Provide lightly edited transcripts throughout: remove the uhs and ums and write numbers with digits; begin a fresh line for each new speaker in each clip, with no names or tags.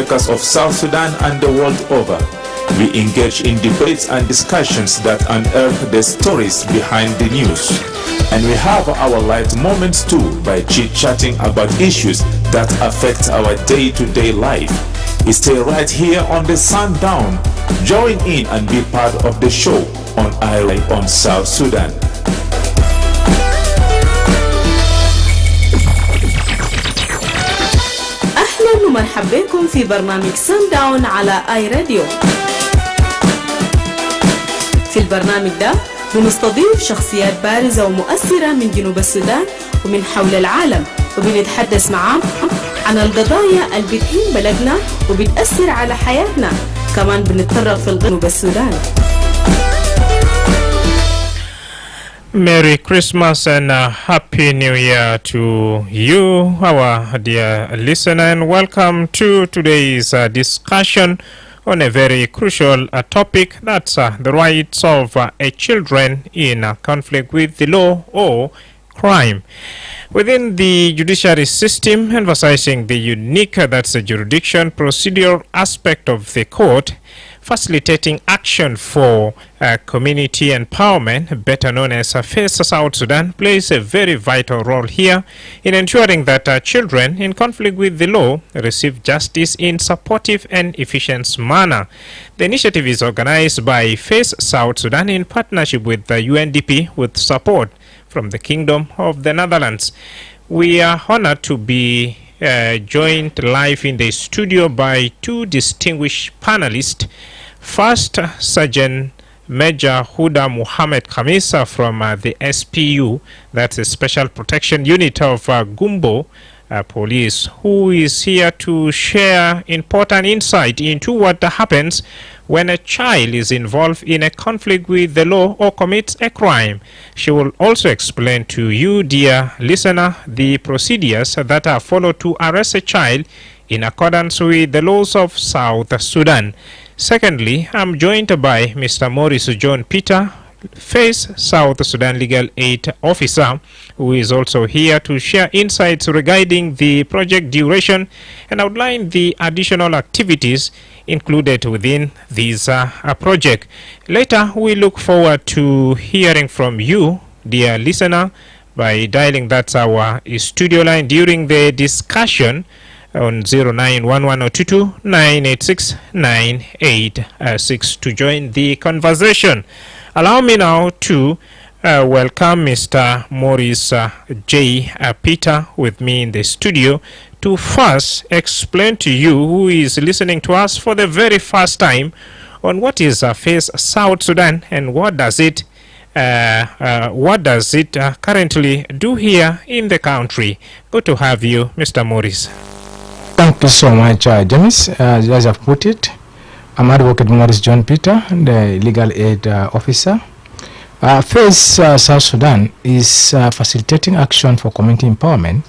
lawmakers of South Sudan and the world over. We engage in debates and discussions that unearth the stories behind the news. And we have our light moments too by chit-chatting about issues that affect our day-to-day life. Stay right here on the Sundown. Join in and be part of the show on Eye on South Sudan.
أهلا ومرحبا بكم في برنامج سانداون على آي راديو. في البرنامج ده بنستضيف شخصيات بارزة ومؤثرة من جنوب السودان ومن حول العالم، وبنتحدث معاهم عن القضايا اللي بتهم بلدنا وبتأثر على حياتنا. كمان بنتطرق في جنوب السودان.
Merry Christmas and Happy New Year to you, our dear listener, and welcome to today's discussion on a very crucial topic, that's the rights of children in conflict with the law or crime. Within the judiciary system, emphasizing the unique, that's the jurisdiction, procedural aspect of the court, facilitating action for community empowerment, better known as FACE South Sudan, plays a very vital role here in ensuring that children in conflict with the law receive justice in supportive and efficient manner. The initiative is organized by FACE South Sudan in partnership with the UNDP with support from the Kingdom of the Netherlands. We are honored to be joined live in the studio by two distinguished panelists. First, Sergeant Major Huda Muhammad Khamisa from the SPU, that's a Special Protection Unit of Gumbo Police, who is here to share important insight into what happens when a child is involved in a conflict with the law or commits a crime. She will also explain to you, dear listener, the procedures that are followed to arrest a child in accordance with the laws of South Sudan. Secondly, I'm joined by Mr. Maurice John Peter, FACE South Sudan Legal Aid Officer, who is also here to share insights regarding the project duration and outline the additional activities included within this project. Later, we look forward to hearing from you, dear listener, by dialing that's our studio line during the discussion on 0911-22986-986 to join the conversation. Allow me now to welcome Mr. Maurice J. Peter with me in the studio to first explain to you who is listening to us for the very first time on what is FACE South Sudan and what does it currently do here in the country. Good to have you, Mr. Maurice.
Thank you so much, James. As I've put it, I'm Advocate Maurice John Peter, the Legal Aid Officer. FACE South Sudan is facilitating action for community empowerment.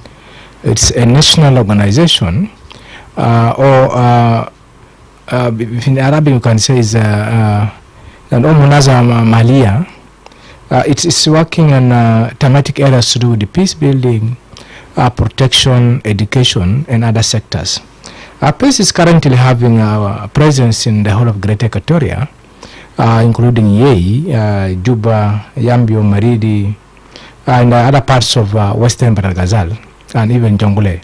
It's a national organization, or in Arabic you can say is an Umunaza Malia. It's working on thematic areas to do with the peace building, protection, education, and other sectors. FACE is currently having a presence in the whole of Greater Equatoria, including Yei, Juba, Yambio, Maridi, and other parts of Western Baragazal, and even Jongule.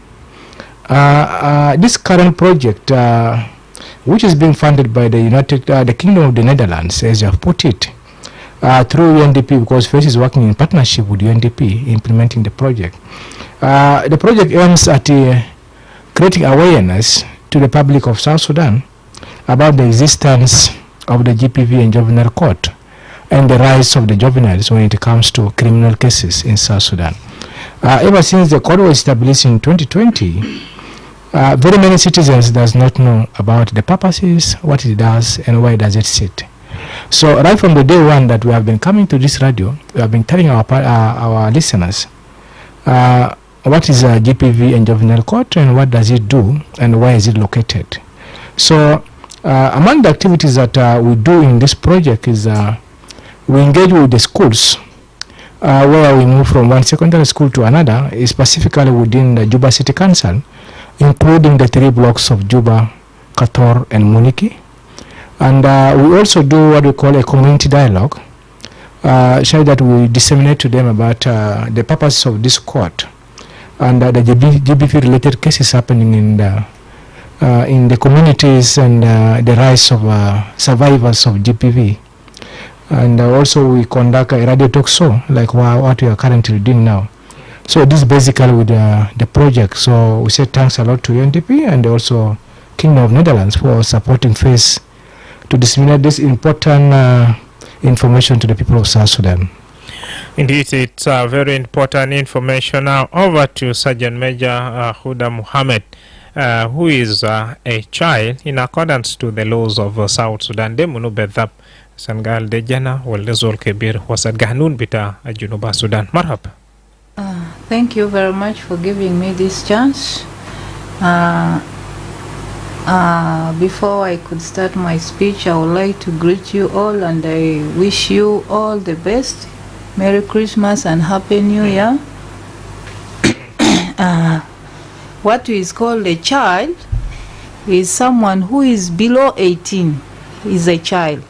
This current project, which is being funded by the Kingdom of the Netherlands, as you have put it, through UNDP, because FACE is working in partnership with UNDP implementing the project. The project aims at creating awareness to the public of South Sudan about the existence of the GPV and juvenile court and the rights of the juveniles when it comes to criminal cases in South Sudan. Ever since the court was established in 2020, very many citizens does not know about the purposes, what it does, and why does it sit. So right from the day one that we have been coming to this radio, we have been telling our listeners what is a GPV and juvenile court and what does it do and where is it located. So among the activities that we do in this project is we engage with the schools where we move from one secondary school to another, specifically within the Juba City Council, including the 3 blocks of Juba, Qatar, and Muniki. And we also do what we call a community dialogue, so that we disseminate to them about the purpose of this court and the GBV-related cases happening in the communities and the rights of survivors of GBV. And also we conduct a radio talk show like what we are currently doing now. So this is basically with the project. So we say thanks a lot to UNDP and also Kingdom of Netherlands for supporting FACE to disseminate this important information to the people of South Sudan.
Indeed, it's very important information. Now over to Sergeant Major Huda Muhammad, who is a child in accordance to the laws of South Sudan. Demunu bedhab sangal dejana wal zol kebir wasad gahnun bita Junuba Sudan. Marhaba.
Thank you very much for giving me this chance. Before I could start my speech, I would like to greet you all and I wish you all the best. Merry Christmas and Happy New Year. What is called a child is someone who is below 18, is a child.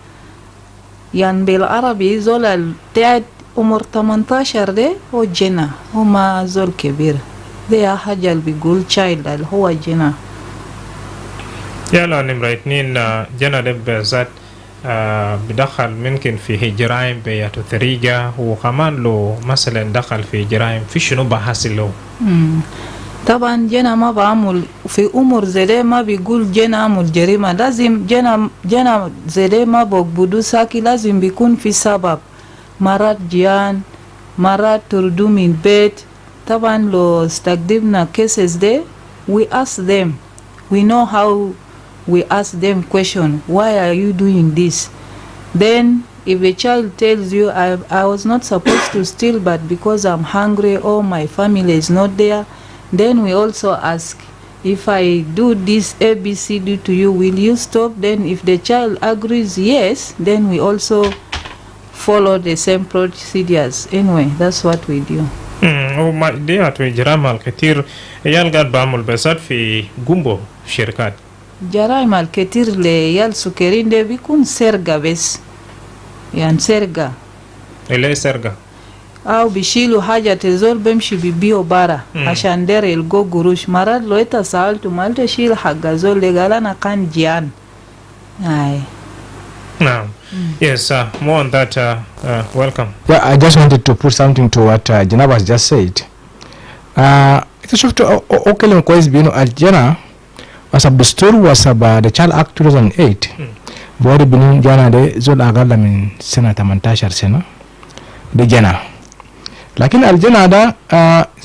Yan بالعربي زول التعد عمر 18 ده هو جنا هما زول كبير. ده حاجة اللي بيقول child اللي هو جنا.
يلا نمرة 2 جنا ده بذات بدخل ممكن في جرائم بياتو ثريجة وكمان لو مثلا دخل في جرائم في شنو بحاصل له؟
طبعا جنا ما بعمل في امور زي ما بيقول جنا عمل جريمه، لازم جنا زي ما بقبضو ساكي لازم بيكون في سبب، مرات جيان مرات تردو من بيت. طبعا لو استخدمنا cases ده we ask them, we know how we ask them question, why are you doing this? Then if a child tells you I was not supposed to steal but because I'm hungry or my family is not there, then we also ask, if I do this ABCD to you, will you stop? Then if the child agrees yes, then we also follow the same procedures. Anyway, that's what we do.
وما دي جرائم الكثير يال قاعد بعمل بسات في جumbo شركات.
جرائم الكثير ليال سكرين ده بيكون سرقة بس، يعني سرقة.
اللي سرقة؟
أو بيشيلوا حاجة تزول بمشي بيبيو برا عشان دير يلقو قروش. مرات لو إنت سألته ما تشيل حق زول ده قال أنا كان جيان.
Now, yes, more on that. Welcome.
Yeah, I just wanted to put something to what Janab has just said. Ita shuftu okele mkwaiz binu aljana wasab dusturu wasab the Child Act 2008 bori binu jana de zol agala min sena 18 sena de jana. Lakini aljana da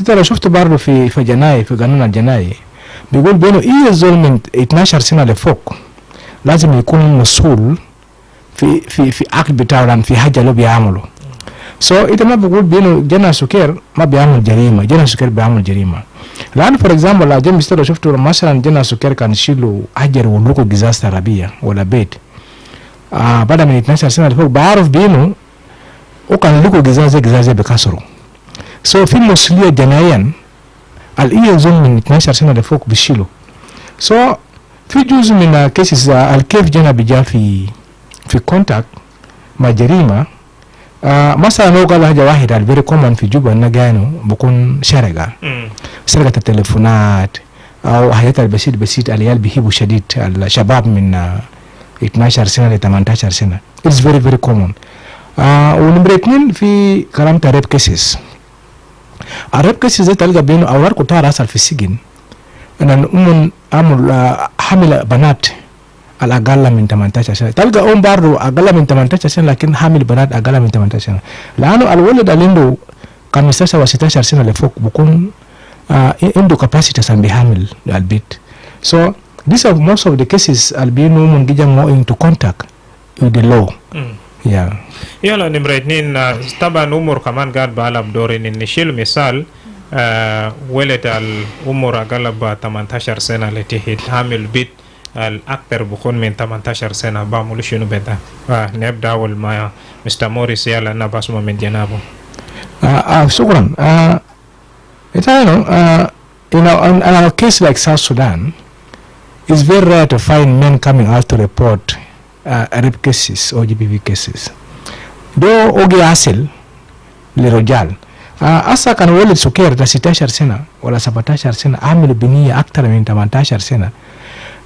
ita la shuftu bardo fi janai fi ganun aljanai bigul binu iya zol min 12 sena lefok lazim يكون مسؤول في عقد بتاعهم في حاجة لو بيعملوا. So إذا ما بقول بينه جنا سكر ما بيعمل جريمة، جنا سكر بيعمل جريمة. لأن for example لا جم بيستلو شفتوا مثلا جنا سكر كان يشيلوا حجر ولوكو جزاز عربية ولا بيت. بعد من 12 سنة لفوق بعرف بينه وكان لوكو جزاز بكسره. So في مسؤولية جنائيا الإيه زون من 12 سنة لفوق بيشيلوا. So في جزء من cases الكيف جنا بيجا في كونتاكت مع جريمة. مثلا لو قال حاجة واحدة الفيري كومن في جوبا نجانو بكون سرقة التليفونات أو حاجات البسيط العيال بيهيبوا شديد الشباب من 12 سنة ل 18 سنة. It's very very common. ونمرة 2 في كلام ريب كيسز. الريب كيسز ده تلقى بينه أوراق كتار أصل في السجن. أن الأم عمل حمل بنات الأقل من 18 سنة. تلقى أم برضو أقل من 18 سنة لكن حامل بنات أقل من 18 سنة. لأنه الولد اللي عنده 15 و 16 سنة لفوق بكون عنده capacity عشان بيحمل البيت. So these are most of the cases اللي بينو من جيجا more into contact with the law. Yeah.
يلا نمرة 2 طبعا أمور كمان قاعد بعلب دورين إن نشيل مثال ولد الأمور أقل ب 18 سنة التي حامل بيت الأكثر بكون من 18 سنة بعمل شنو بده. نبدأ أول ما مستر موريس يلا أنا بسمع من جنابه.
شكرا. You know, in a case like South Sudan, it's very rare to find men coming out to report rape cases or GBV cases. Do ogi asil lirojal asa kan wale suker ta 16 sena wala 17 sena amil biniya aktar min 18 sena.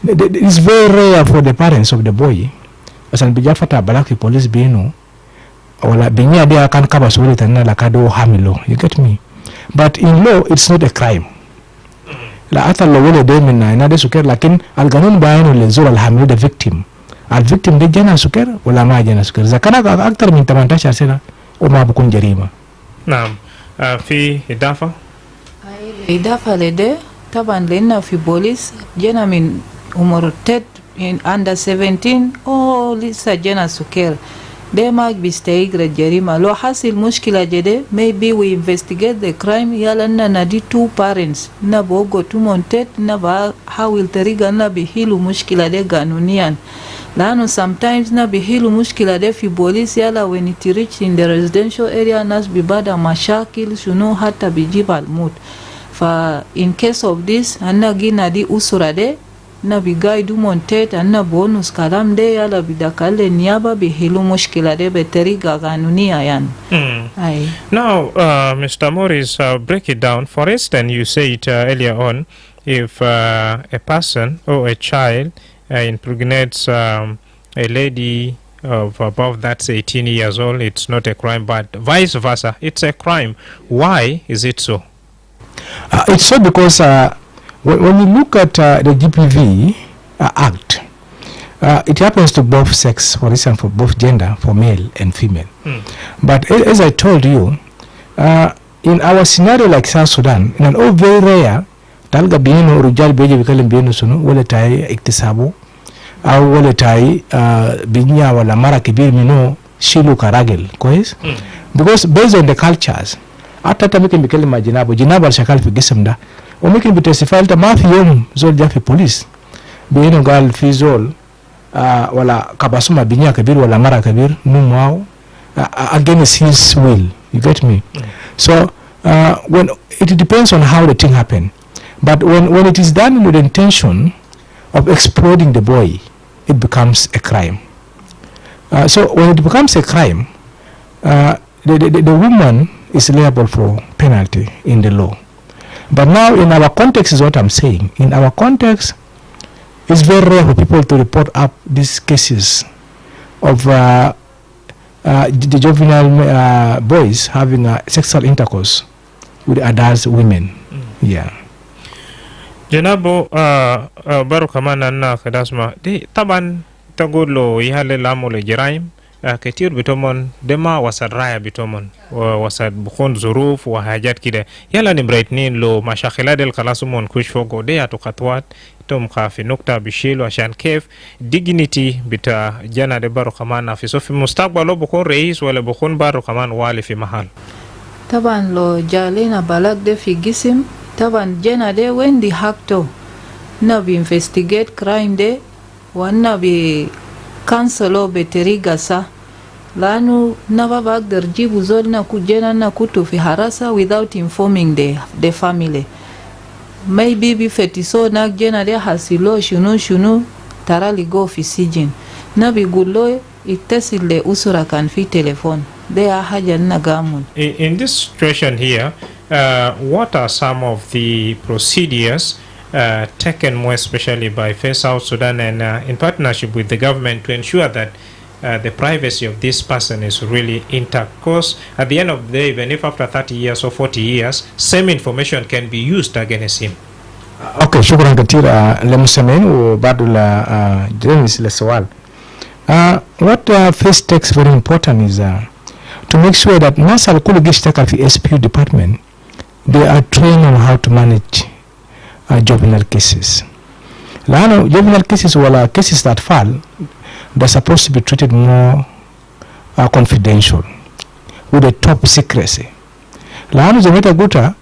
It's very rare for the parents of the boy asan bijafata balaki police binu wala binya dia akan kaba suri tanna la kado hamilo. You get me? But in law it's not a crime. La ata lo wale de min na de suker lakin al ganun bayanu le zura al hamil the victim. Al victim de jana suker wala ma jana suker. Zakana aktar min 18 sena o ma bukun jarima.
Naam. في إضافة؟
إضافة لده طبعا لأن في بوليس جنا من عمر تد in under 17 أو لسه جنا سكر ده ما بيستيقظ الجريمة لو حصل مشكلة جده maybe we investigate the crime يلا ندي two parents نبغى تو منتد نبغى حاول طريقة نبيهيلو مشكلة ده قانونيا لأنه sometimes بيهيلو مشكلة ده في بوليس يلا when it reach in the residential area ناس بيبادى مشاكل شنو حتى بيجيب الموت فا in case of this أنا جينا دي أسرة ده نبيجاي دو منتد أنا بونس كلام ده يلا بدكال النيابة بيهيلو مشكلة ده بطريقة قانونية يعني.
Now, Mr. Morris, break it down. For instance, you said earlier on, if a person or a child impregnates a lady of above that's 18 years old, it's not a crime, but vice versa, it's a crime. Why is it so?
It's so because when you look at the GPV Act, it happens to both sex, for instance, for both gender, for male and female. But as I told you, in our scenario like South Sudan, in an all very rare, talga bieno rujal beje bikalim bieno sunu wale tai iktisabu au wale tai binya wala mara kibir mino shilu karagel kois because based on the cultures atata mikin bikalim majinabu jinaba shakal fi gisamda o mikin bitesifal ta ma fi yom zol jafi police bieno gal fi zol wala kabasuma binya kabir wala mara kabir numwao against his will. You get me? So when it depends on how the thing happened. But when it is done with the intention of exploiting the boy, it becomes a crime. So when it becomes a crime, the woman is liable for penalty in the law. But now in our context is what I'm saying. In our context, it's very rare for people to report up these cases of the juvenile boys having sexual intercourse with adult women. Yeah.
Janabo baru kamana na kadasma di taban tagolo ihale lamo le jiraim ketir bitomon dema wasad raya bitomon wasad bukhon zuruf wa hajat kide yala ni brightnin lo mashakila del kalasumon kush fogo de atu katwat tom khafi nukta bishilo ashan kef dignity bita jana de baru kamana fi sofi mustaqbalo bukhon reis wala bukhon baru kaman wali fi mahal
taban lo jalina balag de fi gisim taban jena de when the hakto na bi investigate crime de wanna bi cancelo beteriga sa lanu na baba jibu zol na kujena na kutu fi harasa without informing the family maybe bi fetiso na jena de hasilo shunu tarali go fi sijin na bi gulo itesile usura kan fi telephone they are haja na gamun.
In this situation here, what are some of the procedures taken more especially by First South Sudan and in partnership with the government to ensure that the privacy of this person is really intact? Because at the end of the day, even if after 30 years or 40 years, same information can be used against him.
Okay, shukran katir lemusemen و بعد la James leswal. What first takes very important is to make sure that Nasal Kulugistaka fi SPU department, they are trained on how to manage juvenile cases. Lano juvenile cases wala cases that fall, they're supposed to be treated more confidential with a top secrecy. Lano Jamaica Guta,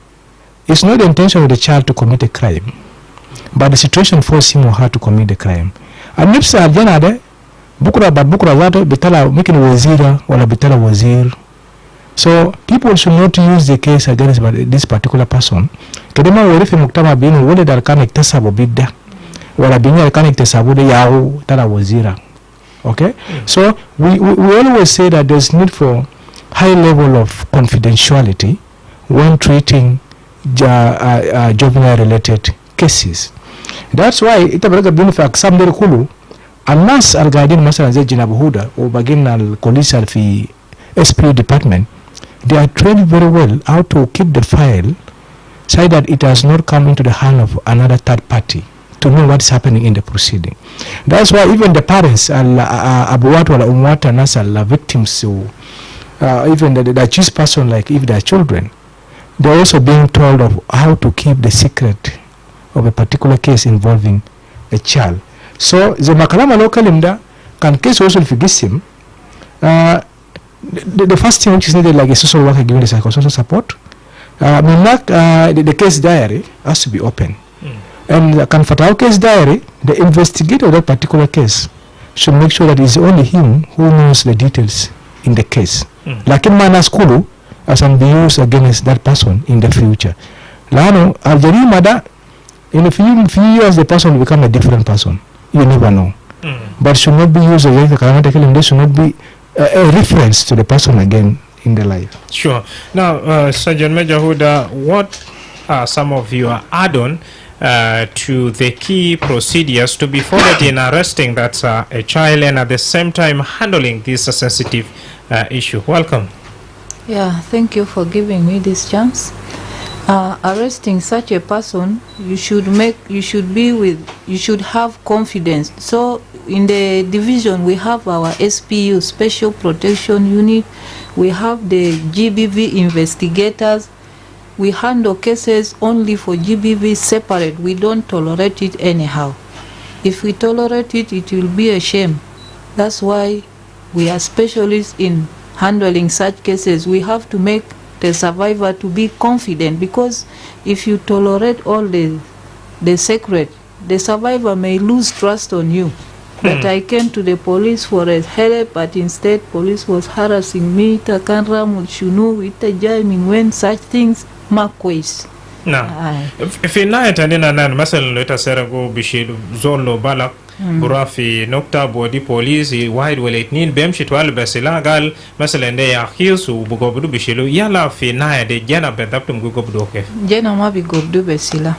it's not the intention of the child to commit a crime, but the situation forces him or her to commit the crime. And if Aljanade bukura zato bitala making wazira wala bitala wazir. So people should not use the case against this particular person. Kedema warifi muktama binu wale darkana iktasabu bidda. wala binya kanik te sabude yahu tala wazira. Okay, so we always say that there's need for high level of confidentiality when treating juvenile related cases. That's why ita baraga binu fa aksam der kulu الناس القاعدين مثلا زي جناب هودا وباقينا الكوليس في SP department, they are trained very well how to keep the file so that it has not come into the hand of another third party to know what's happening in the proceeding. That's why even the parents, abuwat wala umwata nasa la victims, so even the accused person, like if they are children, they're also being told of how to keep the secret of a particular case involving a child. So the makalama local imda can case also figisim. The first thing which is needed, like a social worker giving the psychosocial support, the case diary has to be open. And the Kanfatao case diary, the investigator of that particular case should make sure that it's only him who knows the details in the case. Like in Mana Skulu, as can be used against that person in the future. Lano, Algeri Mada, in a few years, the person will become a different person. You never know. But should not be used against the Kalamatakalim, there should not be a reference to the person again in the life. Sure.
Now, Sergeant Major Huda, what are some of your add-on to the key procedures to be followed in arresting that a child and at the same time handling this sensitive issue? Welcome.
Yeah, thank you for giving me this chance. Arresting such a person, you should have confidence. So in the division we have our SPU, Special Protection Unit, we have the GBV investigators. We handle cases only for GBV separate. We don't tolerate it anyhow. If we tolerate it, it will be a shame. That's why we are specialists in handling such cases. We have to make the survivor to be confident, because if you tolerate all the secret, the survivor may lose trust on you. That I came to the police for a help, but instead police was harassing me, takanra mulshunu, itajaming when such things makways.
Na fi na tanina nan masalan leta serago bishidu zollo balak burafi nokta body police wide waletnin bemshi twal basila gal masalan de ya khisu bugobudu bishilu yala fi na de jana bedaptum gugobudu ke
jana ma bi gobdu basila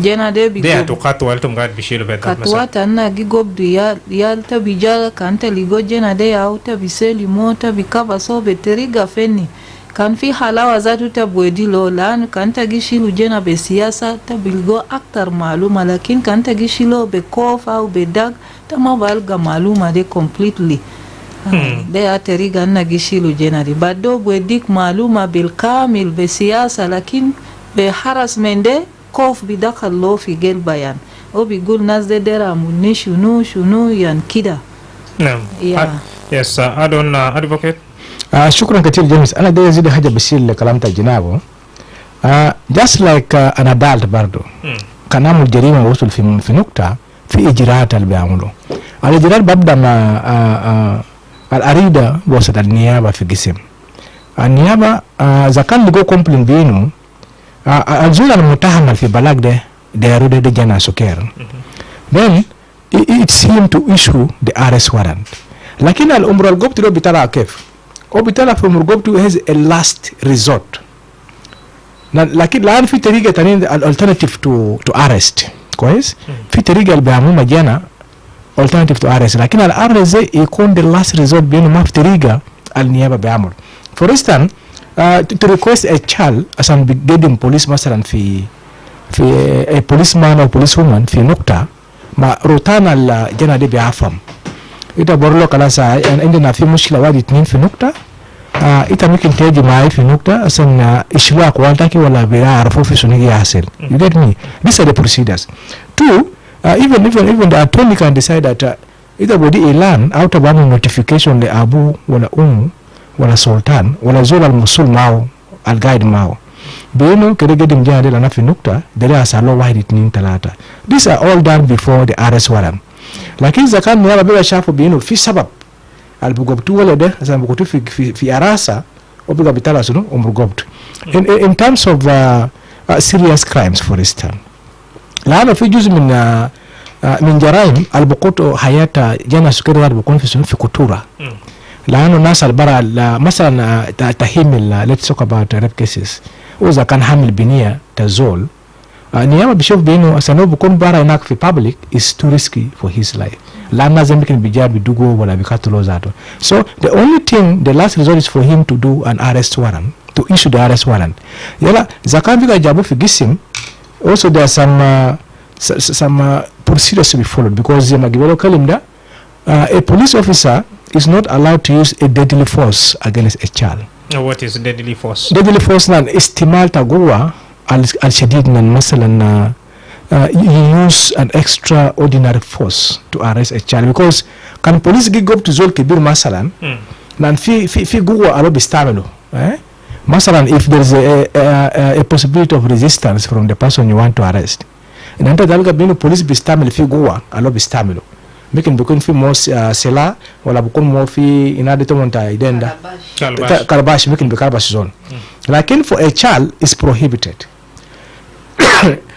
jana de bi
de to katwal tum gad bishilu bedap
katwa tanna gigobdu ya ta bijala kanta ligo jana de ya uta biseli mota bikaba so beteriga feni kan fi halawa zatu ta bwedilo lan kan ta gishilu jena be siyasa ta bilgo aktar maluma, lakin kan ta gishilo be kofa au be dag ta mabalga maluma de completely. De ateriga na gishilu jena di bado bwedik maluma bil kamil be siyasa, lakin be harassment de kof bidakal lo fi gel bayan o bigul nas de dera munni shunu yan kida.
Yes, Adon advocate.
شكرا كثير جيمس. انا ده يزيد حاجه بسيط لكلامك جنابه. just like an adult برضه كان عامل جريمه وصل في نقطه في اجراءات اللي بيعملوا. الاجراءات ببدا مع الاريده وسط النيابه في قسم. النيابه اذا كان لقوا كومبلين بينه الزول المتهم في بلاغ ده يرد ده جانا سكر. then it's him to issue the arrest warrant. لكن الامر القبط لو بتاعها كيف؟ وبالتالي في مرغوبته has a last resort. لكن الآن في طريقة تانية alternative to arrest كويس؟ في طريقة اللي بيعملوا مجانا alternative to arrest، لكن الأرست زي يكون the last resort بينه ما في طريقة النيابة بيعمل. For instance to request a child عشان بيقدم police مثلا في a policeman أو policewoman في نقطة ما روتانا الجنة دي بيعفهم. إذا برلو خلاص عندنا في مشكلة واحد اثنين في نقطة إذا ممكن تيجي معي في نقطة عشان إشواك والتاكي ولا بيعرفوا في شنو يحصل. You get me? These are the procedures. Two, even the attorney can decide that إذا بدي إعلان أو تبعمل notification لأبو ولا ولا سلطان ولا زول المسؤول معه القائد معه بينه كده قدم جاهد لنا في نقطة ده أسأله واحد اثنين ثلاثة. These are all done before the arrest warrant. lakini إذا كان نيابة بيبقى شافوا بينه في سبب البقبتو ولا ده زي ما بقولوا في أراسة وبقى بيطلع شنو ومرقبت. in terms of serious crimes for instance. لأنه في جزء من من جرائم البقوط حياة جانا سكري بكون في كتورة لأنه الناس البرا مثلا تهمل let's talk about rape cases وإذا كان حامل بنية تزول نياما بيشوف بأنه أسانو بكون برا هناك في public is too risky for his life لأن لازم يمكن بيجار بيدوغو ولا بيكاتلو ذاته. So the only thing the last resort is for him to do an arrest warrant, to issue the arrest warrant. يلا إذا كان بيجا جابو في جسم also there are some procedures to be followed because يما جبلو كلم ده a police officer is not allowed to use a deadly force against a child.
What is deadly force?
Deadly force nan استعمال تقوى الشديد nan مثلا you use an extraordinary force to arrest a child because can police go up to zol kibir مثلا nan في قوة ألو بيستعملوا مثلا if there is a possibility of resistance from the person you want to arrest نانتا تلقى بينو police بيستعمل في قوة ألو بيستعملوا ممكن بيكون في مو سلاح ولا بيكون مو في إنادي تمونتا يدين ده كرباش ممكن بكرباش زون لكن for a child is prohibited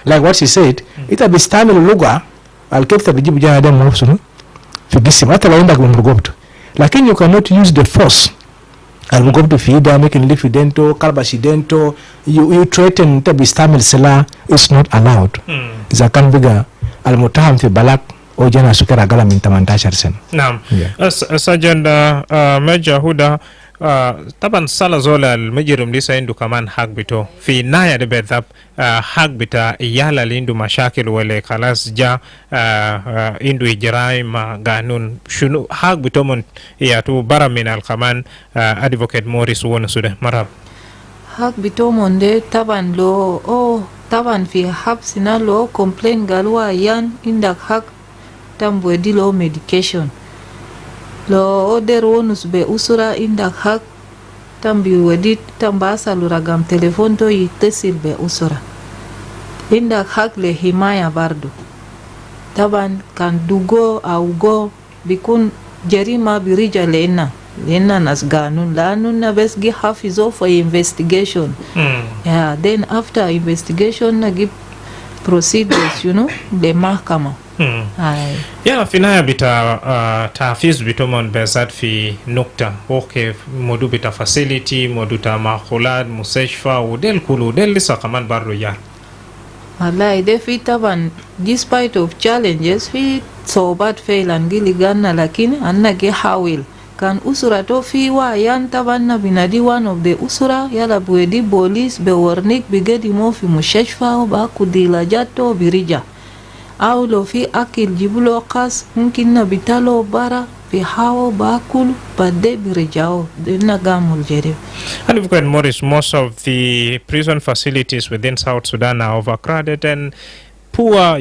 like what she said ita بيستعمل اللغة الكيف بيجيب جانا ده منفسه في جسم حتى لو عندك مرغوبته لكن you cannot use the force المرغوبته في ده ممكن اللي في دينتو كرباش دينتو you threaten ita بيستعمل سلاح is not allowed إذا كان بيجا المتهم في بلاك او جانا سكر أقل من 18 سنة.
نعم. سجن مجا هودا طبعا صار زول المجرم لسه عنده كمان حق بتو في نهاية بذاب حق بتا يالا اللي عنده مشاكل ولا خلاص جا عنده جرائم قانون شنو حق بتو من ياتو برا من الكمان ادفوكيت موريس ونسوده مرحبا.
حق بتو من ده طبعا لو طبعا في حبسنا لو كومبلين قالوا يان عندك حق tambwe dilo medication lo oder wonus be usura indak hak tambi wedi tambasa luragam telefon to yitesil be usura indak hak le himaya bardo taban kan dugo au go bikun jarima birija lena nas ganun lanun na bes gi hafizo for investigation yeah then after investigation na give procedures the mahkama
يا في نهاية بتا تحفيز بتومن بزاد في نقطة وكيف مودو بتا facility مودو تا معقولات مستشفى ودل كله دل لسه كمان برضو يا
والله ده في طبعا despite of challenges في صعوبات فعلا جيلي غانا لكن أنا جي حاول كان أسرة تو في ويان طبعا بنادي one of the أسرة يلا بودي بوليس بورنيك بجدي مو في مستشفى وباكو ديلاجاتو بريجا au lo fi akil jibulo qas mungkin na bitalo bara fi hawo bakul bade birjao dinna gamul jere.
And we've got Morris, most of the prison facilities within South Sudan are overcrowded and poor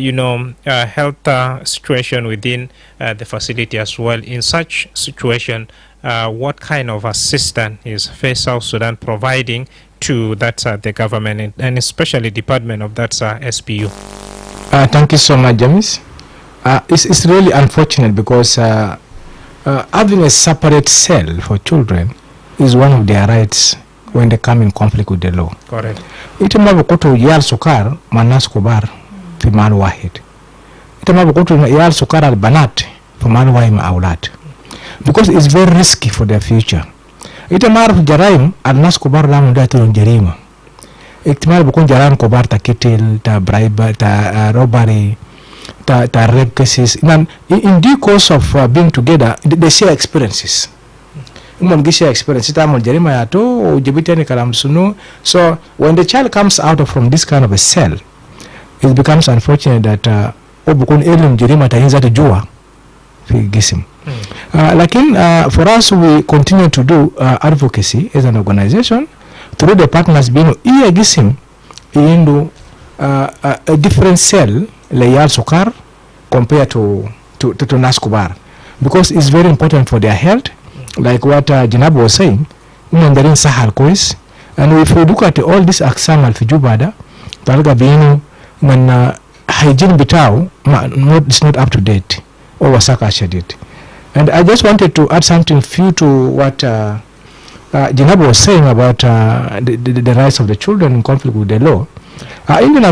health situation within the facility as well. In such situation, what kind of assistance is South Sudan providing to that the government and especially department of that SPU?
Thank you so much, James. It's really unfortunate because having a separate cell for children is one of their rights when they come in conflict with the law.
Correct.
Ita mabukutu yal sukar manas kubar fi mal wahid. Ita mabukutu yal sukar al banat fi mal wahid ma awlad. Because it's very risky for their future. Ita maruf jaraim al nas kubar la mudati jarima. Iktimal bukun jalan kobar ta kitil ta bribe ta robbery ta rape cases in due course of being together they share experiences share experience ta mon jarima ya to jibitani kalam sunu. So when the child comes out from this kind of a cell it becomes unfortunate that bukun elim jarima ta hinza jua fi gisim. Lakin for us we continue to do advocacy as an organization through the partners being iya gisim into a different cell layal sukar compared to Naskubar because it's very important for their health like what Jinab was saying in Sahel quiz. And if we look at all this aksam al fijubada talga being when hygiene bitao it's not up to date or wasaka shadid. And I just wanted to add something few to what Jinab was saying about the rights of the children in conflict with the law. Even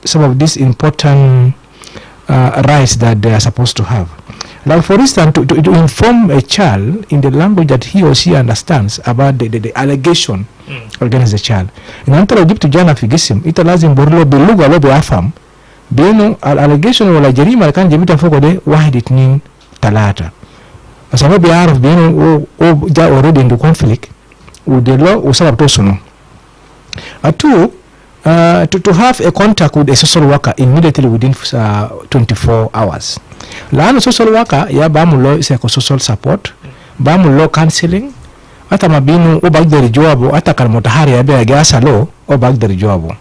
some of these important rights that they are supposed to have. Like for instance, to inform a child in the language that he or she understands about the allegation against the child. In antara Egypt jana figisim, ita lazim borlo biluga lo biafam, bino allegation wala jarima kan jibita foko de wahid itnin talata. Sababu biaraf bino o ja already in the conflict, the law usabab tosuno. Two, to have a contact with a social worker immediately within 24 hours. Laano social worker ya bamulo psychosocial support, bamulo counseling, ata mabinu o bagdari joabo, ata kalmotahari ya be agasa lo o bagdari joabo.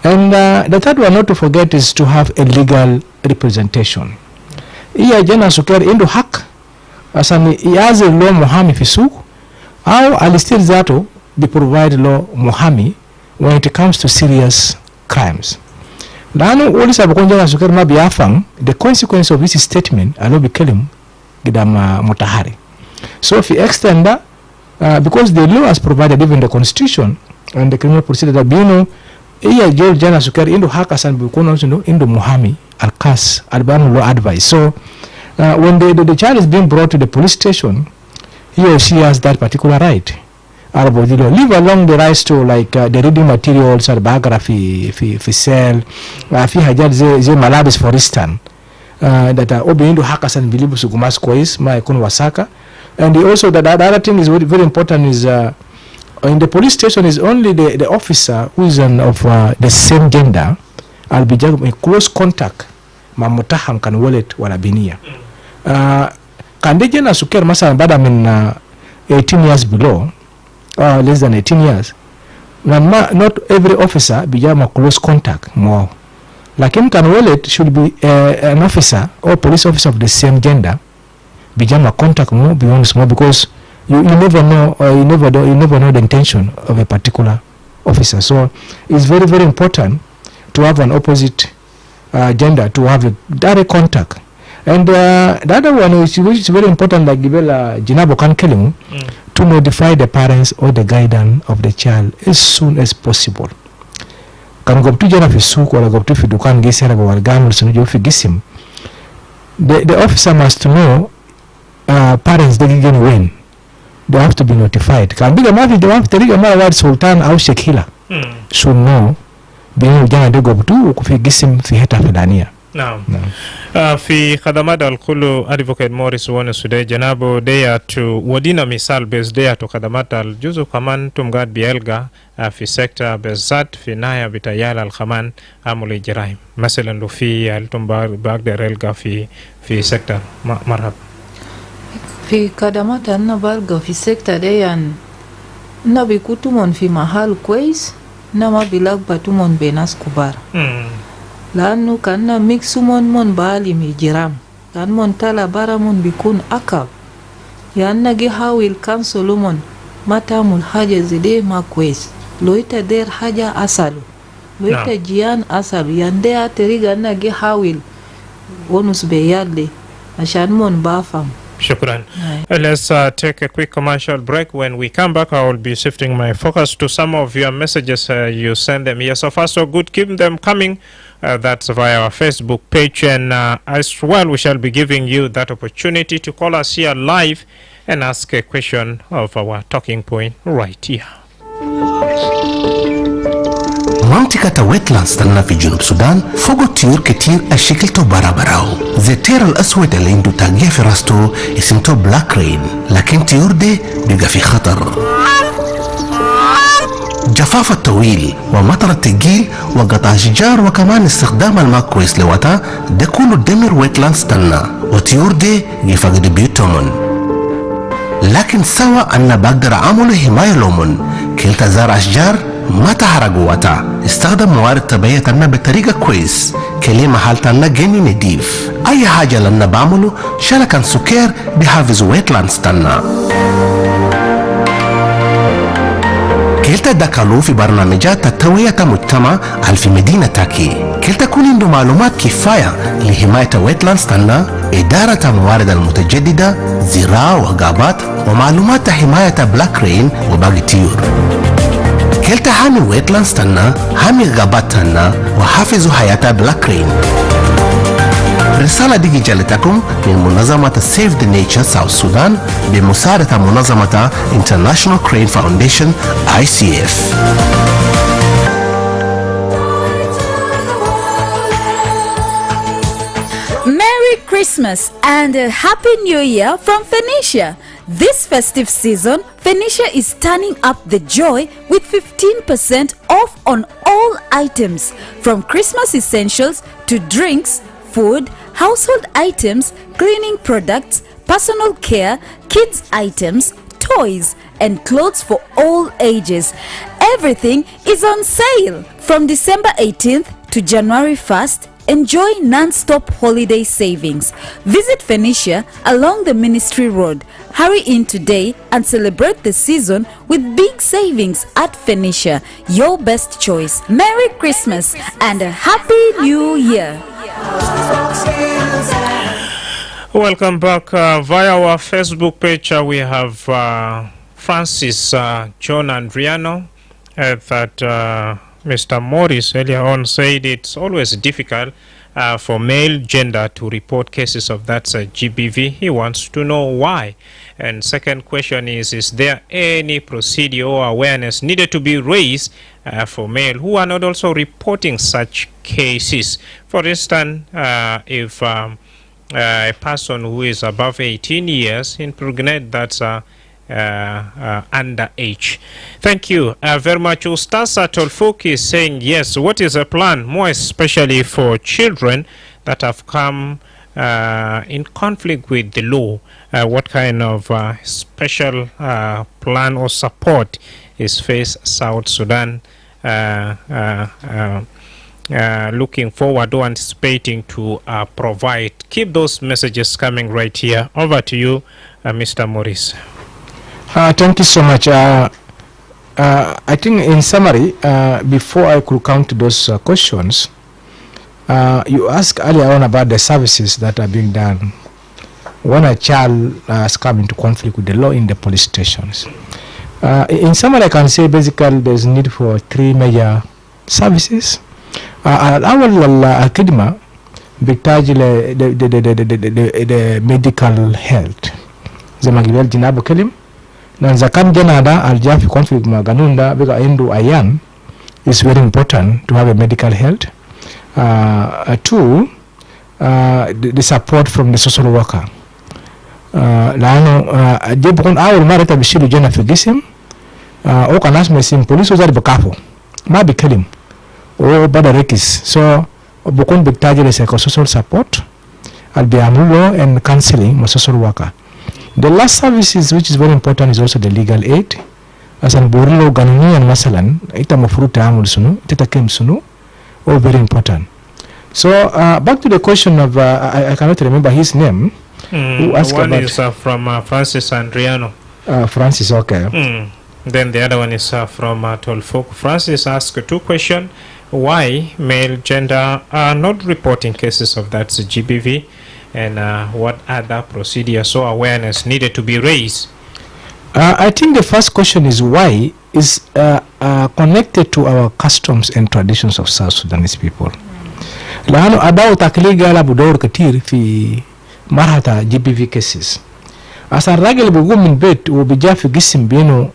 And the third one not to forget is to have a legal representation. Iya jana sukari indu hak asani iaze lo muhami fisuk au alistir zato be provide lo muhami when it comes to serious crimes. Lano olisa bakonja sukari ma biafang, the consequence of this statement alo bikelim gidama motahari. So if you extend that, because the law has provided even the constitution and the criminal procedure that bino iya jol jana sukari indu haka san bukono indu muhami alkas albamu law advice. So when the child is being brought to the police station, he or she has that particular right. Leave along the rights to like the reading materials or biography, fi sell, fi hajat ze malabis for instance, that are obi indu haka san bilibu sugumas kois ma ikunu wasaka. And also the other thing is very, very important is in the police station is only the officer who is of the same gender I'll be in close contact ma mutaham kan wallet wala binia. Kandeje na suker masa bada min 18 years below, less than 18 years. Not every officer bijama close contact more. Lakini kan wallet should be an officer or police officer of the same gender. Bijama contact more beyond small because you never know you never know the intention of a particular officer. So it's very, very important to have an opposite gender to have a direct contact. And the other one which is very important, like Gibela Jinabo Kankelimu, to notify the parents or the guardian of the child as soon as possible. Kan go to jana fisuk wala go to fidukan gisera go wargamu sunujo figisim. The officer must know parents they can win. They have to be notified. Can be the mafi the one teriga mara word sultan au shekila. Should know being jana de go to kufigisim fi heta fedania.
نعم. في خدمات الكل advocate Morris wana sude janabo deya to wadina misal bez deya to خدمات الجزء كمان تمغاد بيلغا في سيكتور بالذات في نهاية بتايال الخمان عمل جرائم مثلا لو في التمبار باقدر يلغا في سيكتور مرحب
في خدمات النبالغا في سيكتور ديان نبي كتمون في محل كويس نما بلاغ باتمون بناس كبار لأنه كان ميكسومون من بالي ميجرام كان من تلا برامون بيكون أكاب يعني نجي حاول كان سولومون ما تعمل حاجة زي ما كويس لو يتدير حاجة أسالو لو يتجيان أسالو يعني ده تريغا نجي حاول ونس بيالي عشان من بافهم.
Shukran. Let's take a quick commercial break. When we come back, I will be shifting my focus to some of your messages. You send them here. So far, so good. Keep them coming. That's via our Facebook page. And as well, we shall be giving you that opportunity to call us here live and ask a question of our talking point right here.
منطقة ويتلاندز تلنا في جنوب السودان فوق طيور كتير الشكل تو برابراو زي الطير الأسود اللي عنده تاقية في راسته اسمه بلاك رين لكن طيور دي بيبقى في خطر. جفاف الطويل ومطر التقيل وقطع أشجار وكمان استخدام الماء كويس لوقتها ده كله دمر ويتلاندز تلنا وطيور دي يفقد بيوتهم. لكن سوا أنا بقدر أعمل حماية لهم كلتا زار أشجار ما تحرق وقتها استخدم موارد طبيعية تنا بطريقة كويس كلي محل تنا جني نضيف أي حاجة لنا بعمله شركة سكر بحافظ ويتلاندز تنا كلتا دكالو في برنامجات التوعية مجتمع في مدينة تاكي كلتا كون عنده معلومات كفاية لحماية ويتلاندز تنا إدارة الموارد المتجددة زراعة وغابات ومعلومات حماية بلاك رين وباقي طيور كلتا حامي ويتلاندز تنا حامي غابات تنا وحافظوا حياة بلاك رين. رسالة دي جالتكم من منظمة Save the Nature South Sudan بمساعدة منظمة International Crane Foundation ICF.
Merry Christmas and a Happy New Year from Phoenicia. This festive season, Phoenicia is turning up the joy with 15% off on all items, from Christmas essentials to drinks, food, household items, cleaning products, personal care, kids items, toys, and clothes for all ages. Everything is on sale from December 18th to January 1st. Enjoy non-stop holiday savings. Visit Phoenicia along the Ministry Road. Hurry in today and celebrate the season with big savings at Phoenicia. Your best choice. Merry Christmas and a Happy New Year.
Welcome back via our Facebook page. We have Francis, John, and Riano that Mr. Morris earlier on said it's always difficult for male gender to report cases of that GBV. He wants to know why. And second question is there any procedure or awareness needed to be raised for male who are not also reporting such cases? For instance, if a person who is above 18 years impregnate, that's underage. Thank you very much. Ustasa Tolfuk is saying yes. What is a plan, more especially for children that have come in conflict with the law? What kind of special plan or support is faced South Sudan looking forward or anticipating to provide? Keep those messages coming right here. Over to you, Mr. Morris.
Thank you so much. I think in summary, before I could come to those questions, you asked earlier on about the services that are being done when a child has come into conflict with the law in the police stations. In summary, I can say basically there's need for three major services. الأول الخدمة بتحتاج the medical health زي ما قلت جناب كلم na zakan jana da aljafi conflict maganunda bega endo ayan is very important to have a medical health. Two, the support from the social worker. Lano jebukun awul marata bishiru jana figisim o kanas mesim police uzari bakafu ma bikelim o bada rekis so bukun biktaji le social support albiamulo and counseling ma social worker. The last services which is very important is also the legal aid. As an borilo ganunian masalan ita mafuruta amul sunu ita kem sunu all very important. So back to the question of I cannot remember his name. Who asked
one
about
is from Francis Andriano.
Francis, okay.
Then the other one is from Tolfok. Francis asked two questions. Why male gender are not reporting cases of that GBV, and what other procedures or awareness needed to be raised?
I think the first question is why is connected to our customs and traditions of South Sudanese people. لأنه أداو تقليد على بدور كتير في مرحلة GBV cases. أصلا الراجل بيقوم من بيت وبيجا في قسم بينه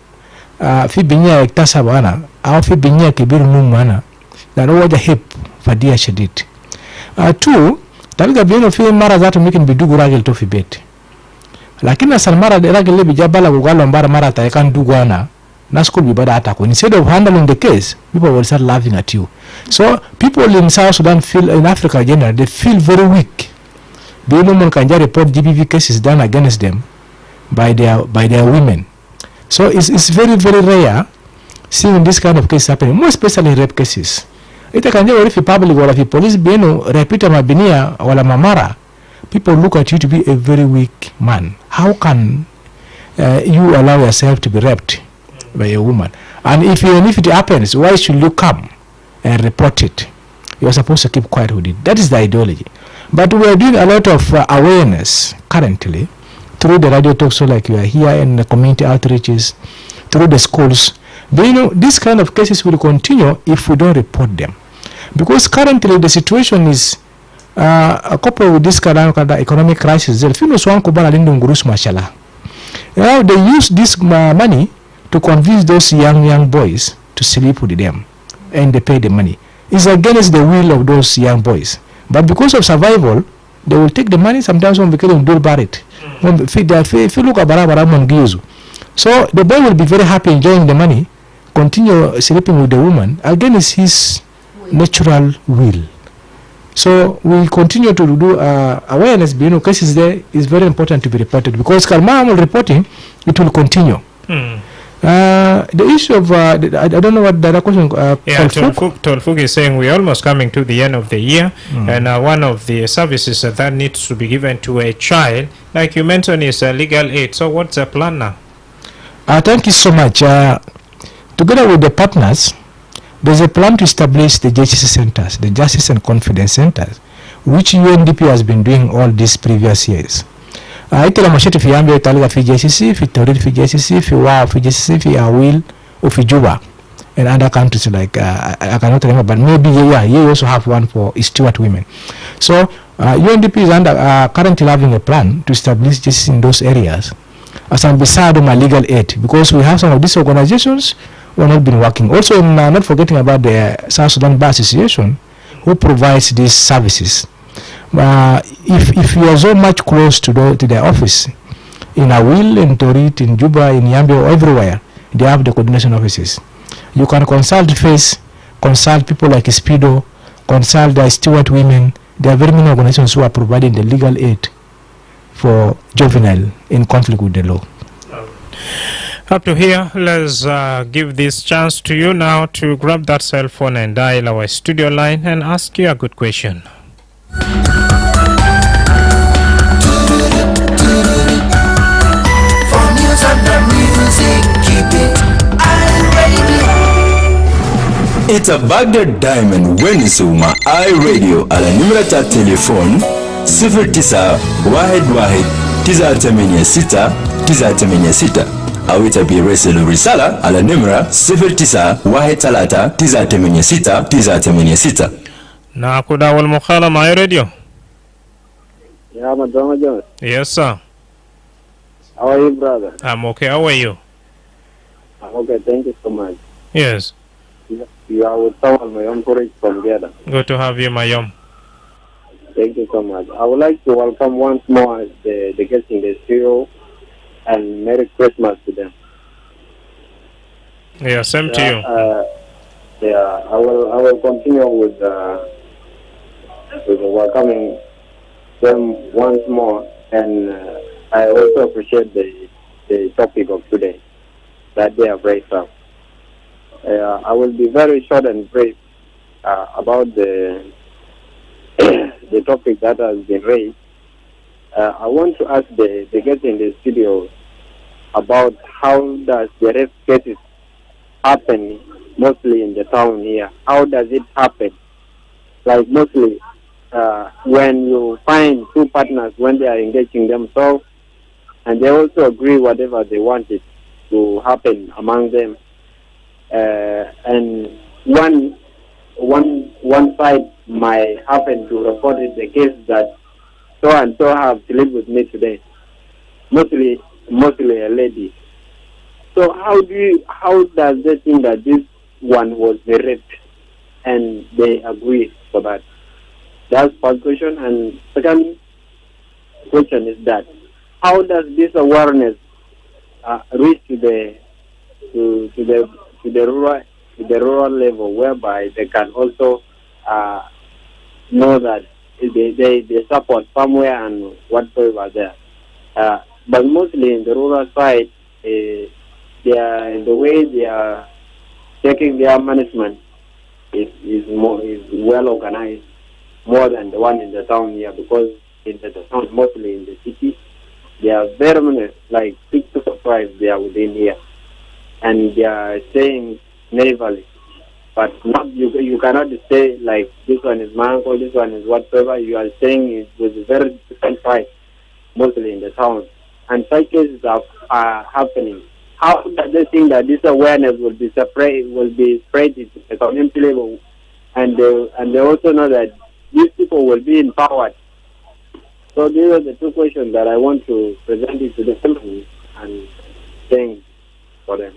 في بنية اكتسب أنا أو في بنية كبير نوم أنا لأنه وجه هيب فدية شديد. Two, تلقى بينه في مرة ذاته ممكن بيدوق راجل تو في بيت. لكن أصلا مرة الراجل اللي بيجا بلا وقال له مرة تايكان دوق أنا ناس كل بيبدأ أتاكو. Instead of handling the case, people will start laughing at you. So people in South Sudan feel, in Africa generally, they feel very weak. They no one can just report GBV cases done against them by their women. So it's very, very rare seeing this kind of case happening, more especially rape cases. Ita can just if public or if police beno repeat mabinia or mamara, people look at you to be a very weak man. How can you allow yourself to be raped by a woman? And if it happens, why should you come and report it? You are supposed to keep quiet with it. That is the ideology. But we are doing a lot of awareness currently through the radio talk show like we are here in the community outreaches, through the schools. But this kind of cases will continue if we don't report them. Because currently the situation is coupled with this kind of economic crisis. Now they use this money to convince those young boys to sleep with them, and they pay the money. It's against the will of those young boys. But because of survival, they will take the money. Sometimes when because of Barit. If you look at so the boy will be very happy enjoying the money, continue sleeping with the woman against his natural will. So we continue to do awareness. Cases there is very important to be reported, because Kalmam reporting, it will continue. The issue of I don't know what the other question.
Tolfuk is saying we're almost coming to the end of the year, and one of the services that needs to be given to a child, like you mentioned, is legal aid. So what's the plan now?
Thank you so much. Together with the partners, there's a plan to establish the justice centers, the justice and confidence centers, which UNDP has been doing all these previous years. Itala mashati fi yambe italiga fi JCC, fi Torid fi JCC, fi Wow fi JCC, fi Awil, or fi Juba, and other countries like I cannot remember, but maybe you also have one for Stewart women. So UNDP is currently having a plan to establish justice in those areas, as an beside my legal aid, because we have some of these organizations who have not been working. Also, not forgetting about the South Sudan Bar Association, who provides these services. If you are so much close to the office, in Awil, in Torit, in Juba, in Yambio, or everywhere, they have the coordination offices. You can consult consult people like Speedo, consult the Stewart women. There are very many organizations who are providing the legal aid for juvenile in conflict with the law.
Up to here, let's give this chance to you now to grab that cell phone and dial our studio line and ask you a good question.
It's a Baghdad Diamond Wenisuma iRadio ala numrata telefon 0911-986-986 au itabirese risala ala numra 0913-986-986.
Na kuda wal mukhalama iRadio.
Yeah, Madrama Jones.
Yes, sir.
How are you, brother?
I'm okay. How are you?
I'm okay. Thank you so much.
Yes.
You are with someone, my own courage from Ghana.
Good to have you, Mayom.
Thank you so much. I would like to welcome once more the guests in the studio and Merry Christmas to them.
Yeah, same to you.
I will continue with welcoming them once more, and I also appreciate the topic of today that they have raised up. I will be very short and brief about the topic that has been raised. I want to ask the guests in the studio about how does the rape cases happen mostly in the town here. How does it happen? Like mostly when you find two partners when they are engaging themselves and they also agree whatever they wanted to happen among them. And one side might happen to report it the case that so and so have slept with me today. Mostly a lady. So how does they think that this one was raped and they agree for that? That's first question. And second question is that how does this awareness reach to the rural level, whereby they can also know that they support somewhere and whatsoever there. But mostly in the rural side, the way they are taking their management is well organized more than the one in the town here, because in the town, mostly in the city, there are very many, like 6 to 5 they are within here, and they are staying naively. But not you cannot say like this one is my uncle, this one is whatsoever. You are saying it with a very different price, mostly in the town. And such cases are happening. how does they think that this awareness will be spread to the community level, and they also know that these people will be empowered. So these are the two questions that I want to present it to them and thank for them.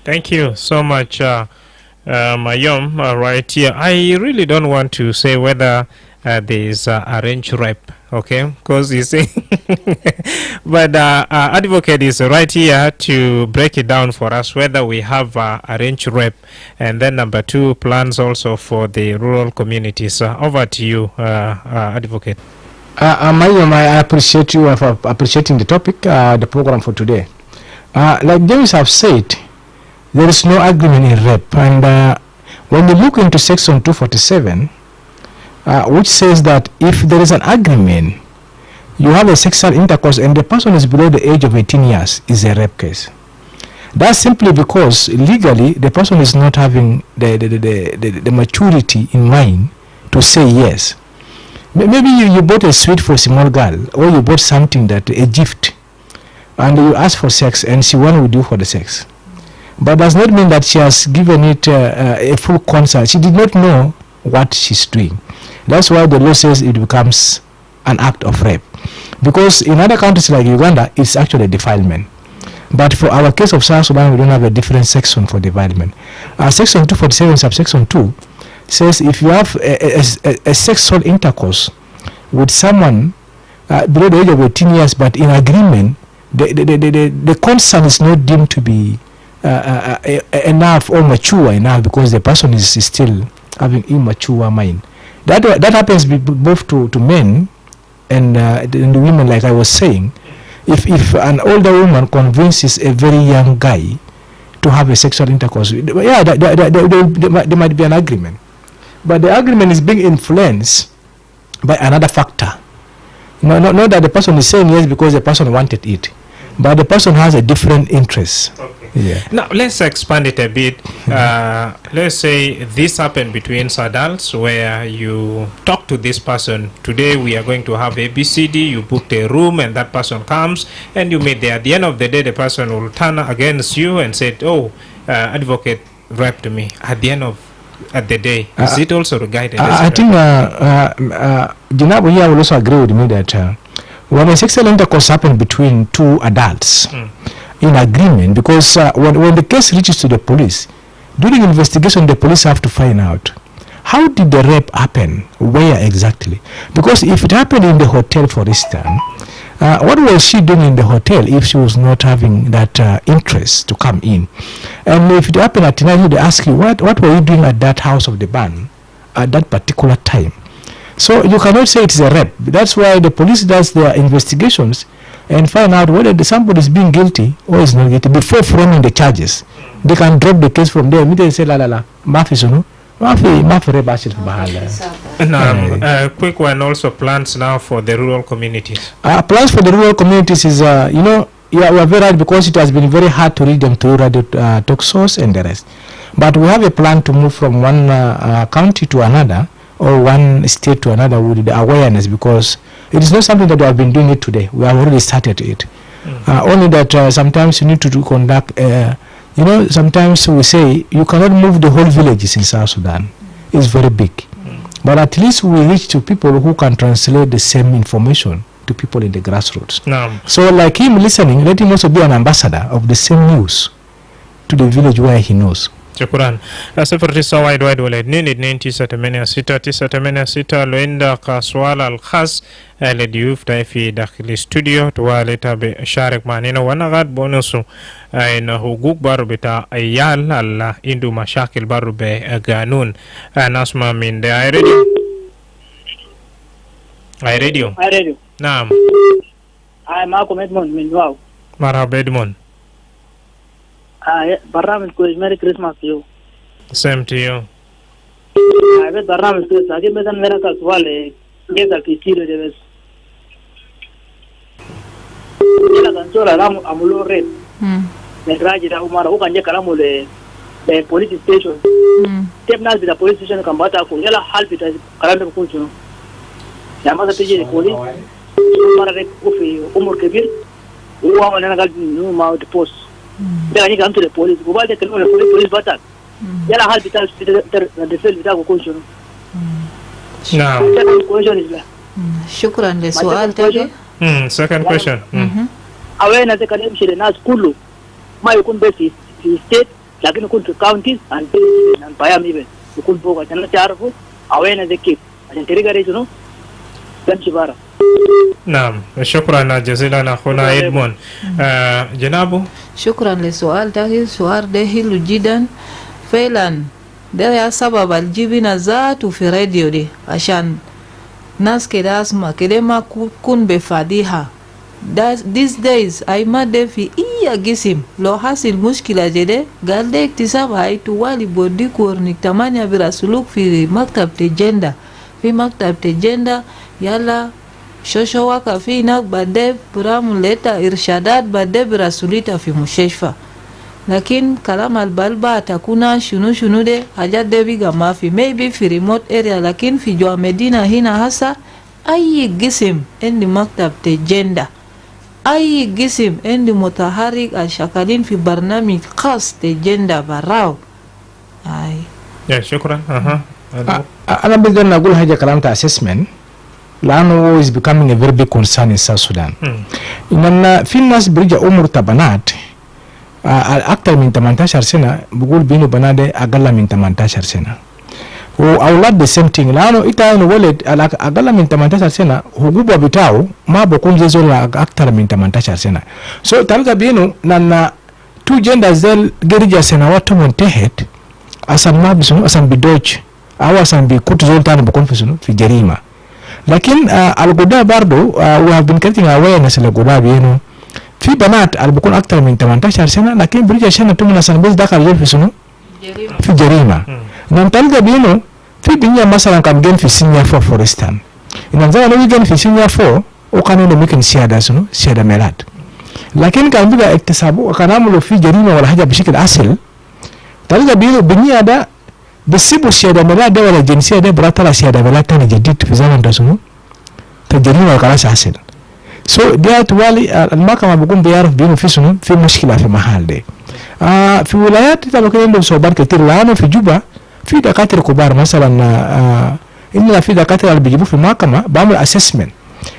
Thank you so much, Mayom. Right here, I really don't want to say whether there is arranged rape, okay? Because you see, but advocate is right here to break it down for us whether we have arranged rape, and then number two, plans also for the rural communities. Over to you, advocate.
Mayom, I appreciate you for appreciating the topic, the program for today. Like James have said, there is no agreement in rape, and when you look into section 247, which says that if there is an agreement, you have a sexual intercourse and the person is below the age of 18 years, is a rape case. That's simply because legally the person is not having the maturity in mind to say yes. Maybe you bought a sweet for a small girl, or you bought something that a gift, and you ask for sex, and she went with you for the sex. But does not mean that she has given it a full consent. She did not know what she's doing. That's why the law says it becomes an act of rape. Because in other countries like Uganda, it's actually defilement. But for our case of South Sudan, we don't have a different section for defilement. Section 247, subsection 2, says if you have a sexual intercourse with someone below the age of 18 years, but in agreement, the consent is not deemed to be enough or mature enough, because the person is still having immature mind. That happens both to men and the women, like I was saying. If an older woman convinces a very young guy to have a sexual intercourse, yeah, there might be an agreement. But the agreement is being influenced by another factor. Not that the person is saying yes because the person wanted it, but the person has a different interest.
Okay.
Yeah.
Now let's expand it a bit. Let's say this happened between adults, where you talk to this person. Today we are going to have ABCD. You booked a room, and that person comes, and you meet there. At the end of the day, the person will turn against you and say, "Oh, advocate raped me." At the end of the day, is it also regarded?
I think Jinabu here will also agree with me that when a sexual intercourse happens between two adults in agreement, because when the case reaches to the police, during investigation the police have to find out how did the rape happen, where exactly. Because if it happened in the hotel, for instance, what was she doing in the hotel if she was not having that interest to come in? And if it happened at night, they ask you, what were you doing at that house of the band at that particular time? So you cannot say it's a rape. That's why the police does their investigations and find out whether somebody is being guilty or is not guilty before framing the charges. They can drop the case from there. Immediately say mafi sunu. Mafi rape ashit bahala.
Quick one also, plans now for the rural communities.
Plans for the rural communities is we are very right, because it has been very hard to read them through radio talk shows and the rest. But we have a plan to move from one county to another, or one state to another, with the awareness, because it is not something that we have been doing it today. We have already started it. Only that sometimes you need to conduct, sometimes we say you cannot move the whole villages in South Sudan. It's very big. But at least we reach to people who can translate the same information to people in the grassroots.
No.
So like him listening, let him also be an ambassador of the same news to the village where he knows.
Shukran. Sifuri tisa wide wale nini 996 loenda ka swala al-khas لضيوف في داخل الاستوديو توالتا بشارك معنا ونغاد بونسو إنه حقوق بارو بتاع أيال الله عنده مشاكل بارو بقانون. نسمع من ده اي راديو نعم.
معكم إدمون من واو.
مرحبا إدمون.
برنامج كويس. ميري كريسماس يو.
Same to you.
بس برنامج كويس. لكن مثلا मेरा का सवाल جيزا كتير ده بس. يلا كنسولا رام أملو ريب. نراجع ده أمارا هو كان جا كلامه ل police station. كيف ناس بيدا police station كان باتاكو يلا حال بيدا كلامه بكون شنو. يعني مثلا تيجي البوليس مرة ريب في عمر كبير. هو أنا قال إنه ما هو دبوس. da ni to the police go ba da kalmar police batak yala hal bital da fel bital ko kunjo
نعم
شكرا لسؤال تاني.
second question.
awena te kanem shire na skulu ma yukun be fi state lakini kun to counties and payam even yukun boga tana tarfu awena de kip عشان تريغا شنو تمشي برا.
نعم شكرا جزيلا اخونا ادمون. جنابه
شكرا للسؤال ده. سؤال ده حلو جدا فعلا. ده يا سبب الجبنا ذاته في راديو دي عشان ناس كده اسمع كده ما كون بفاديها. these days ay made fi iya gisim lo hasil mushkila jede galde iktisab hay tu wali bodi kornik tamanya birasuluk fi maktab te gender fi maktab te gender yala shosho waka fi nak bade pram leta irshadat bade birasulita fi musheshfa lakin kalam albalba takuna shunu de haja de biga mafi maybe fi remote area lakin fi jwa medina hina hasa ay gisim endi maktab te gender أي جسم عندي متحرك الشغالين في برنامج خاص تجندا براو. أي.
يا شكرا.
أنا بدي أقول حاجة كلام assessment لأنه is becoming a very big concern in South Sudan. إن في ناس بيجي عمر تبنات أكثر من 18 سنة بقول بينو بنات أقل من 18 سنة. وأولاد the same thing لأنه إتا إنه ولد أقل من 18 سنة حقوقه بتاعه ما بكون زي زول أكثر من 18 سنة. so تلقى بينه لأن two genders ذل جريجا سنوات منتهت أصلا ما بيسونو أصلا بدوج أو أصلا بيكوت زول تاني بكون في جريمة. لكن القضاء برضو we have been creating awareness للقضاء بينه في بنات اللي بكون أكثر من 18 سنة لكن برجع سنة تمنا سنة بس دخل زول في سنو في جريمة. نتلقى بينه في بنية مثلا كان جن في سينيا 4 for instance. إن زمان لو جن في سينيا 4 وكانوا ممكن سيادة سنو سيادة ميلاد. لكن كان بيبقى اكتسابه وكان عملوا في جريمة ولا حاجة بشكل أصل. تلقى بينه بنية ده بسيبوا سيادة ميلاد ده ولا جنسية ده براتلا سيادة ميلاد تاني جديد في زمن ده سنو. تجريمة وكلاش أصل. so ده توالي المحكمة بيكون بيعرف بينه في سنو في مشكلة في محل ده. في ولايات طبعا كده عندهم صعوبات كتير لأنه في جوبا في دكاترة كبار مثلا إننا في دكاترة اللي بيجيبوا في المحكمة بعمل assessment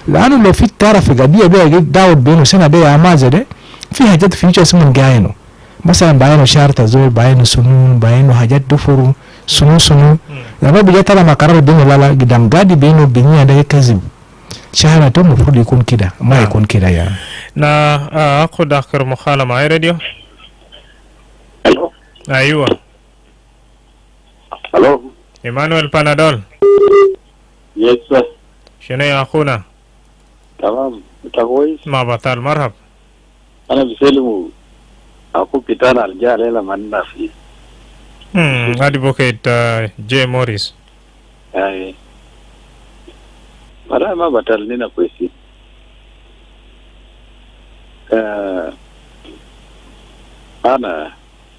لأنه لو في تعرف قضية بيجي داود بينه سنة ده يا مازة ده في حاجات في يوجد اسمه جاينه مثلا باينه شارة زول باينه سنون باينه حاجات دفرو سنو لما بيجي ترى ما قرر بينه لا قدام قاضي بينه بينه ده كذب شهادة ده المفروض يكون كده ما يكون كده يعني.
أخذ آخر مخالة معي راديو.
Hello.
أيوة.
Hello.
إيمانويل بانادول.
Yes sir.
شنو يا أخونا؟
تمام. أنت كويس؟
ما بطال مرحب.
أنا بسلمه أكو بتاعنا الجال إلى منا فيه.
Advocate J Morris.
أي. مرة ما بطال لنا كويسين. أنا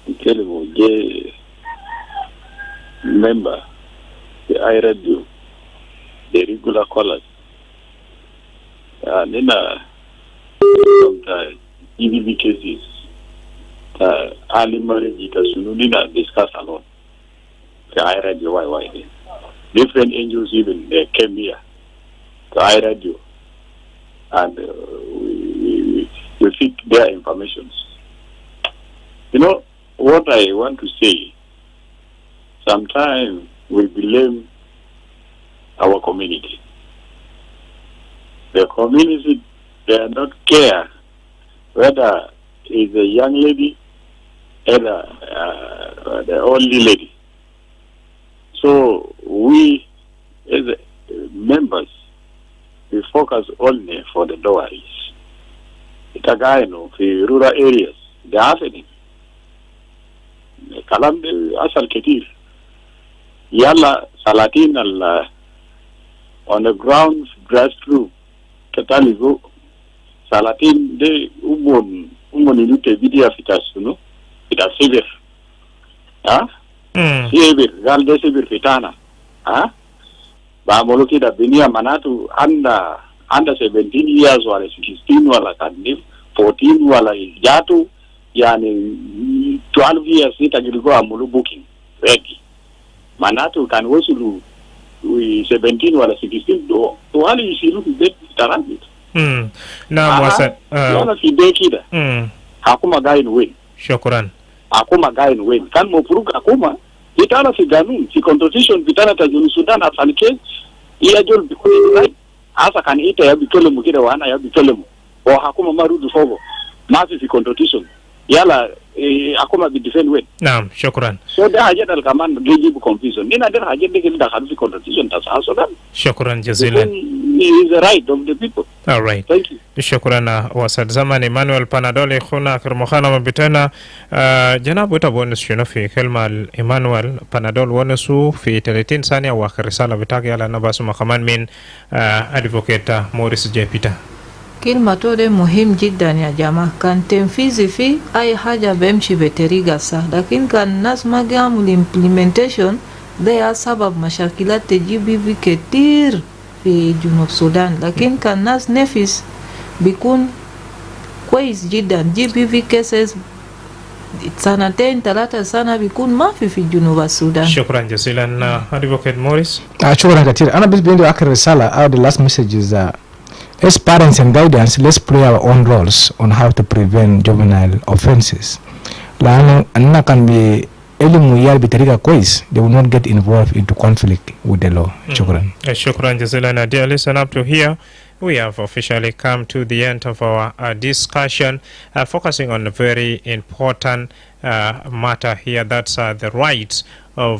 بسلمه J member the I radio the regular callers nina sometimes EVB cases early marriage ita sunu nina discuss alone the I radio why different angels even they came here to I radio and we seek their informations. You know what I want to say. Sometimes we blame our community. The community, they are not care whether it's a young lady or the only lady. So we, as members, we focus only for the dowries. It's a guy, in rural areas, they're happening. Kalam asal ketir. Yalla Salatin on the ground grassroots kataligo Salatin de umon ilute vidia fitasuno ita severe severe gal de severe fitana ba moloki da binia manatu under 17 years wala 16 wala kadif 14 wala jatu yani 12 years itagilikuwa amulu booking ready. Manatu can also do 17 wala 16 to hali isiru bet tarabit.
Na mwasa
yana fidekida. Hakuma gain win.
Shukran.
Hakuma gain win. Kan mo puruka hakuma itana fi ganun fi constitution bitana ta junu Sudan afanike iya jol bikuni right. Asa kan ita ya bitole mu kida wana ya bitole mu. O hakuma marudu fogo. Mafi fi constitution. Yala akuma bi defend win.
Naam, shukran.
So da haja dal kaman geji bu confusion. Nina der haja de da khalu fi constitution ta sa Sudan.
Shukran jazilan.
Is the right of the people.
All right.
Thank you.
Shukran wasad zaman Emmanuel Panadol khuna kirmokhana mabitana janabu tabonus shino fi kelma Emmanuel Panadol wonusu fi 30 ثانية واخر رسالة بتاعي على نباس مخمان من advocate Morris J. Peter.
كلمة توده مهم جدا يا جماعة. كان تنفيذي في أي حاجة بيمشي بطريقة صح، لكن كان الناس ما قاموا implementation ده سبب مشاكلات تجيب في كتير في جنوب السودان. لكن كان الناس نفس بيكون كويس جدا. جي بي في كيسز 2 3 سنة بيكون ما في جنوب السودان.
شكرا جزيلا advocate Morris.
شكرا كثير. أنا بس بدي آخر رسالة أو the last message is as parents and guardians, let's play our own roles on how to prevent juvenile offenses. لأنه أننا كان elimu yao bitarika kwais, they will not get involved into conflict with the law. Shukran.
Shukran jazilan. Dear listener, up to here we have officially come to the end of our discussion, focusing on a very important matter here. That's the rights of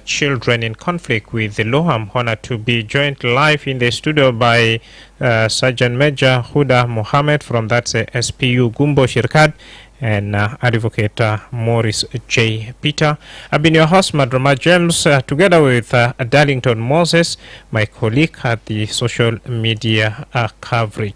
children in conflict with the law. I'm honored to be joined live in the studio by Sergeant Major Huda Mohammed from that's SPU Gumbo Shirkat, and advocate Morris J. Peter. I've been your host, Madrama James, together with Darlington Moses, my colleague at the social media coverage.